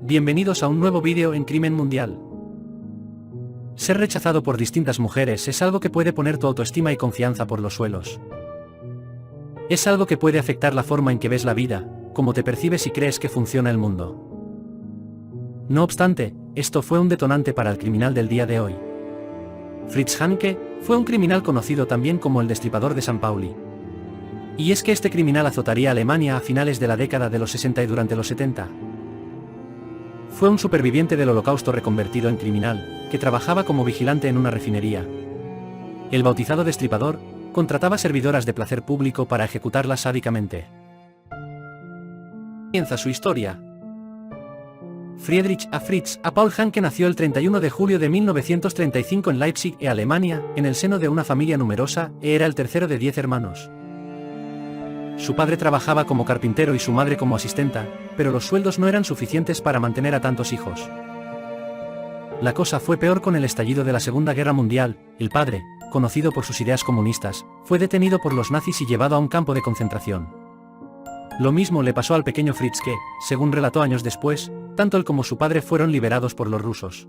Bienvenidos a un nuevo vídeo en Crimen Mundial. Ser rechazado por distintas mujeres es algo que puede poner tu autoestima y confianza por los suelos. Es algo que puede afectar la forma en que ves la vida, cómo te percibes y crees que funciona el mundo. No obstante, esto fue un detonante para el criminal del día de hoy. Fritz Hanke fue un criminal conocido también como el Destripador de San Pauli. Y es que este criminal azotaría a Alemania a finales de la década de los 60 y durante los 70. Fue un superviviente del Holocausto reconvertido en criminal, que trabajaba como vigilante en una refinería. El bautizado Destripador contrataba servidoras de placer público para ejecutarlas sádicamente. Comienza su historia. Friedrich Fritz Paul Hanke nació el 31 de julio de 1935 en Leipzig, Alemania, en el seno de una familia numerosa, era el tercero de 10 hermanos. Su padre trabajaba como carpintero y su madre como asistenta, pero los sueldos no eran suficientes para mantener a tantos hijos. La cosa fue peor con el estallido de la Segunda Guerra Mundial. El padre, conocido por sus ideas comunistas, fue detenido por los nazis y llevado a un campo de concentración. Lo mismo le pasó al pequeño Fritz que, según relató años después, tanto él como su padre fueron liberados por los rusos.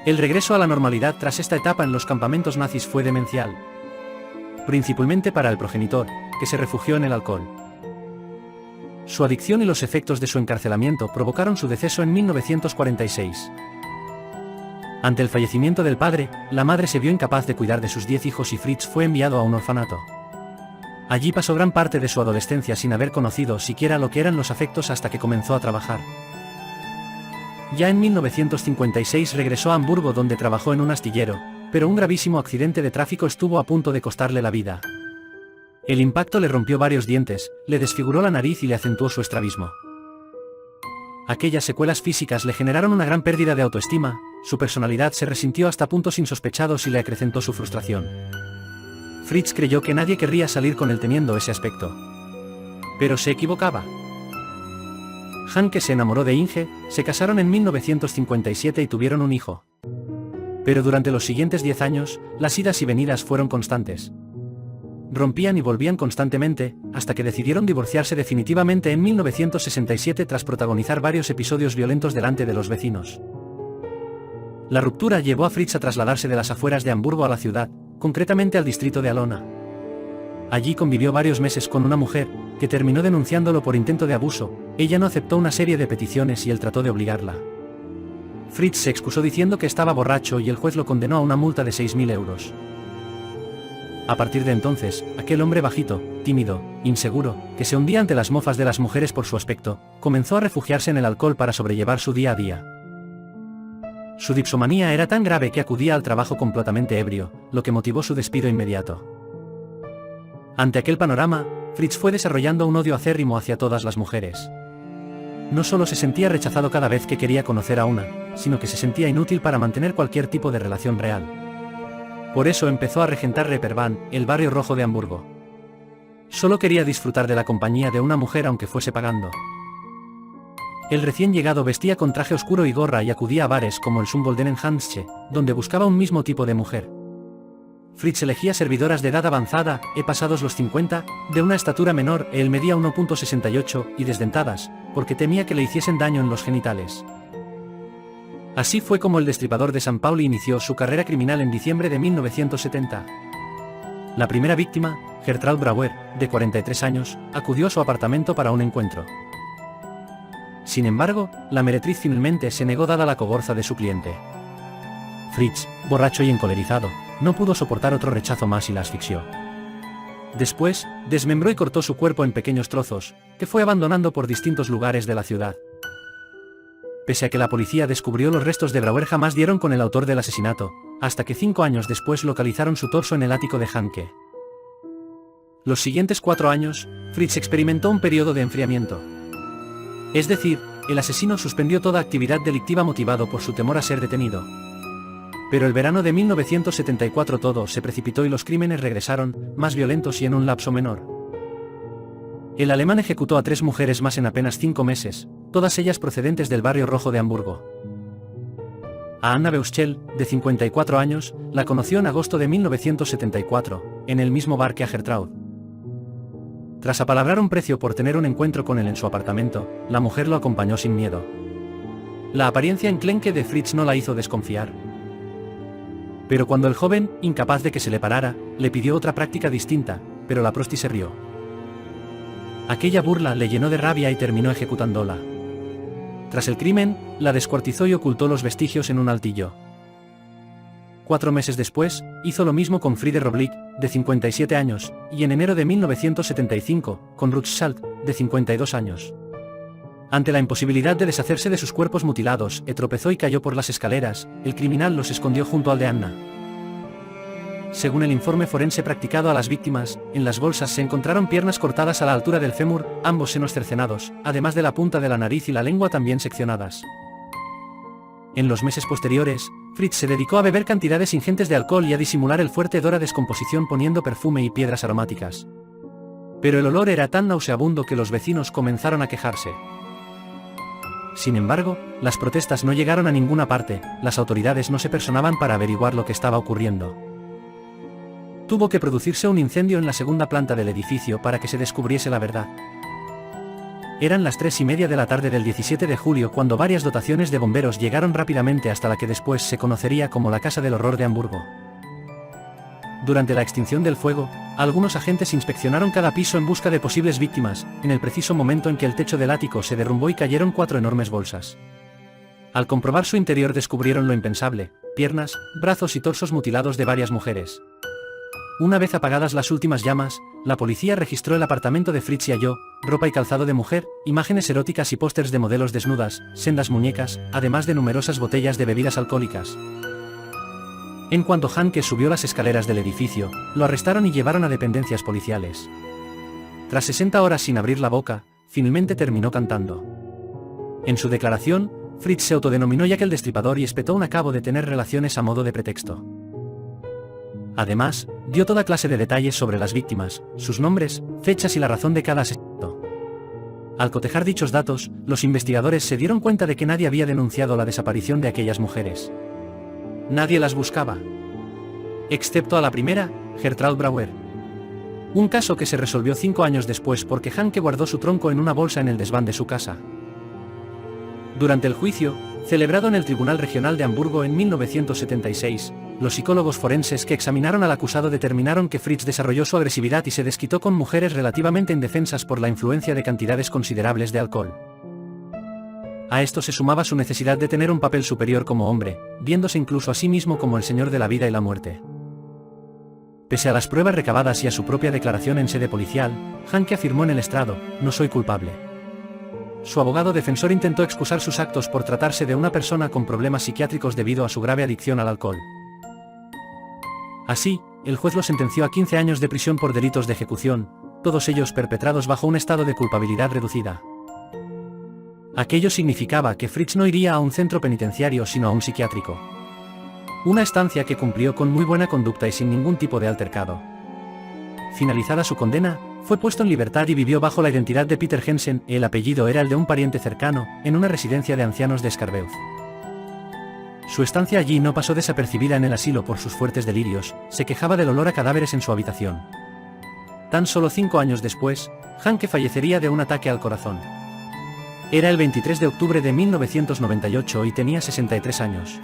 El regreso a la normalidad tras esta etapa en los campamentos nazis fue demencial. Principalmente para el progenitor, que se refugió en el alcohol. Su adicción y los efectos de su encarcelamiento provocaron su deceso en 1946. Ante el fallecimiento del padre, la madre se vio incapaz de cuidar de sus 10 hijos y Fritz fue enviado a un orfanato. Allí pasó gran parte de su adolescencia sin haber conocido siquiera lo que eran los afectos hasta que comenzó a trabajar. Ya en 1956 regresó a Hamburgo donde trabajó en un astillero, pero un gravísimo accidente de tráfico estuvo a punto de costarle la vida. El impacto le rompió varios dientes, le desfiguró la nariz y le acentuó su estrabismo. Aquellas secuelas físicas le generaron una gran pérdida de autoestima, su personalidad se resintió hasta puntos insospechados y le acrecentó su frustración. Fritz creyó que nadie querría salir con él teniendo ese aspecto. Pero se equivocaba. Hanke se enamoró de Inge, se casaron en 1957 y tuvieron un hijo. Pero durante los siguientes 10 años, las idas y venidas fueron constantes. Rompían y volvían constantemente, hasta que decidieron divorciarse definitivamente en 1967 tras protagonizar varios episodios violentos delante de los vecinos. La ruptura llevó a Fritz a trasladarse de las afueras de Hamburgo a la ciudad, concretamente al distrito de Alona. Allí convivió varios meses con una mujer, que terminó denunciándolo por intento de abuso. Ella no aceptó una serie de peticiones y él trató de obligarla. Fritz se excusó diciendo que estaba borracho y el juez lo condenó a una multa de 6.000 euros. A partir de entonces, aquel hombre bajito, tímido, inseguro, que se hundía ante las mofas de las mujeres por su aspecto, comenzó a refugiarse en el alcohol para sobrellevar su día a día. Su dipsomanía era tan grave que acudía al trabajo completamente ebrio, lo que motivó su despido inmediato. Ante aquel panorama, Fritz fue desarrollando un odio acérrimo hacia todas las mujeres. No solo se sentía rechazado cada vez que quería conocer a una, sino que se sentía inútil para mantener cualquier tipo de relación real. Por eso empezó a regentar Reeperbahn, el barrio rojo de Hamburgo. Solo quería disfrutar de la compañía de una mujer aunque fuese pagando. El recién llegado vestía con traje oscuro y gorra y acudía a bares como el Sumgoldenen Hansche, donde buscaba un mismo tipo de mujer. Fritz elegía servidoras de edad avanzada, pasados los 50, de una estatura menor, él medía 1,68 y desdentadas, porque temía que le hiciesen daño en los genitales. Así fue como el Destripador de San Pauli inició su carrera criminal en diciembre de 1970. La primera víctima, Gertraud Brauer, de 43 años, acudió a su apartamento para un encuentro. Sin embargo, la meretriz finalmente se negó dada la cogorza de su cliente. Fritz, borracho y encolerizado, no pudo soportar otro rechazo más y la asfixió. Después, desmembró y cortó su cuerpo en pequeños trozos, que fue abandonando por distintos lugares de la ciudad. Pese a que la policía descubrió los restos de Brauer, jamás dieron con el autor del asesinato, hasta que 5 años después localizaron su torso en el ático de Hanke. Los siguientes 4 años, Fritz experimentó un periodo de enfriamiento. Es decir, el asesino suspendió toda actividad delictiva motivado por su temor a ser detenido. Pero el verano de 1974 todo se precipitó y los crímenes regresaron, más violentos y en un lapso menor. El alemán ejecutó a 3 mujeres más en apenas 5 meses, todas ellas procedentes del barrio rojo de Hamburgo. A Anna Beuschel, de 54 años, la conoció en agosto de 1974, en el mismo bar que a Gertraud. Tras apalabrar un precio por tener un encuentro con él en su apartamento, la mujer lo acompañó sin miedo. La apariencia enclenque de Fritz no la hizo desconfiar. Pero cuando el joven, incapaz de que se le parara, le pidió otra práctica distinta, pero la prosti se rió. Aquella burla le llenó de rabia y terminó ejecutándola. Tras el crimen, la descuartizó y ocultó los vestigios en un altillo. 4 meses después, hizo lo mismo con Friede Roblick, de 57 años, y en enero de 1975, con Ruth Schalt, de 52 años. Ante la imposibilidad de deshacerse de sus cuerpos mutilados, tropezó y cayó por las escaleras. El criminal los escondió junto al de Anna. Según el informe forense practicado a las víctimas, en las bolsas se encontraron piernas cortadas a la altura del fémur, ambos senos cercenados, además de la punta de la nariz y la lengua también seccionadas. En los meses posteriores, Fritz se dedicó a beber cantidades ingentes de alcohol y a disimular el fuerte hedor a descomposición poniendo perfume y piedras aromáticas. Pero el olor era tan nauseabundo que los vecinos comenzaron a quejarse. Sin embargo, las protestas no llegaron a ninguna parte, las autoridades no se personaban para averiguar lo que estaba ocurriendo. Tuvo que producirse un incendio en la segunda planta del edificio para que se descubriese la verdad. Eran las 3:30 de la tarde del 17 de julio cuando varias dotaciones de bomberos llegaron rápidamente hasta la que después se conocería como la Casa del Horror de Hamburgo. Durante la extinción del fuego, algunos agentes inspeccionaron cada piso en busca de posibles víctimas, en el preciso momento en que el techo del ático se derrumbó y cayeron 4 enormes bolsas. Al comprobar su interior descubrieron lo impensable: piernas, brazos y torsos mutilados de varias mujeres. Una vez apagadas las últimas llamas, la policía registró el apartamento de Fritz y halló ropa y calzado de mujer, imágenes eróticas y pósters de modelos desnudas, sendas muñecas, además de numerosas botellas de bebidas alcohólicas. En cuanto Hanke subió las escaleras del edificio, lo arrestaron y llevaron a dependencias policiales. Tras 60 horas sin abrir la boca, finalmente terminó cantando. En su declaración, Fritz se autodenominó Jack el Destripador y espetó un acabo de tener relaciones a modo de pretexto. Además, dio toda clase de detalles sobre las víctimas, sus nombres, fechas y la razón de cada asesinato. Al cotejar dichos datos, los investigadores se dieron cuenta de que nadie había denunciado la desaparición de aquellas mujeres. Nadie las buscaba. Excepto a la primera, Gertraud Brauer. Un caso que se resolvió 5 años después porque Hanke guardó su tronco en una bolsa en el desván de su casa. Durante el juicio, celebrado en el Tribunal Regional de Hamburgo en 1976, los psicólogos forenses que examinaron al acusado determinaron que Fritz desarrolló su agresividad y se desquitó con mujeres relativamente indefensas por la influencia de cantidades considerables de alcohol. A esto se sumaba su necesidad de tener un papel superior como hombre, viéndose incluso a sí mismo como el señor de la vida y la muerte. Pese a las pruebas recabadas y a su propia declaración en sede policial, Hanke afirmó en el estrado: "No soy culpable". Su abogado defensor intentó excusar sus actos por tratarse de una persona con problemas psiquiátricos debido a su grave adicción al alcohol. Así, el juez lo sentenció a 15 años de prisión por delitos de ejecución, todos ellos perpetrados bajo un estado de culpabilidad reducida. Aquello significaba que Fritz no iría a un centro penitenciario sino a un psiquiátrico. Una estancia que cumplió con muy buena conducta y sin ningún tipo de altercado. Finalizada su condena, fue puesto en libertad y vivió bajo la identidad de Peter Jensen, el apellido era el de un pariente cercano, en una residencia de ancianos de Scarbeuz. Su estancia allí no pasó desapercibida en el asilo por sus fuertes delirios, se quejaba del olor a cadáveres en su habitación. Tan solo 5 años después, Hanke fallecería de un ataque al corazón. Era el 23 de octubre de 1998 y tenía 63 años.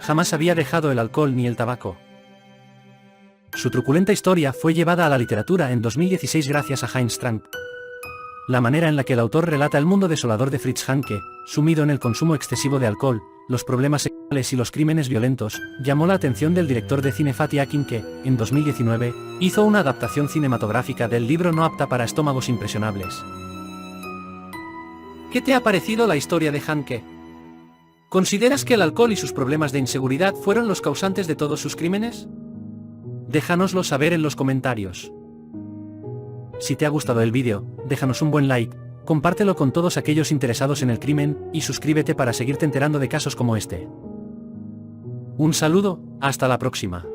Jamás había dejado el alcohol ni el tabaco. Su truculenta historia fue llevada a la literatura en 2016 gracias a Heinz Strank. La manera en la que el autor relata el mundo desolador de Fritz Hanke, sumido en el consumo excesivo de alcohol, los problemas sexuales y los crímenes violentos, llamó la atención del director de cine Fatih Akin que, en 2019, hizo una adaptación cinematográfica del libro no apta para estómagos impresionables. ¿Qué te ha parecido la historia de Hanke? ¿Consideras que el alcohol y sus problemas de inseguridad fueron los causantes de todos sus crímenes? Déjanoslo saber en los comentarios. Si te ha gustado el vídeo, déjanos un buen like, compártelo con todos aquellos interesados en el crimen, y suscríbete para seguirte enterando de casos como este. Un saludo, hasta la próxima.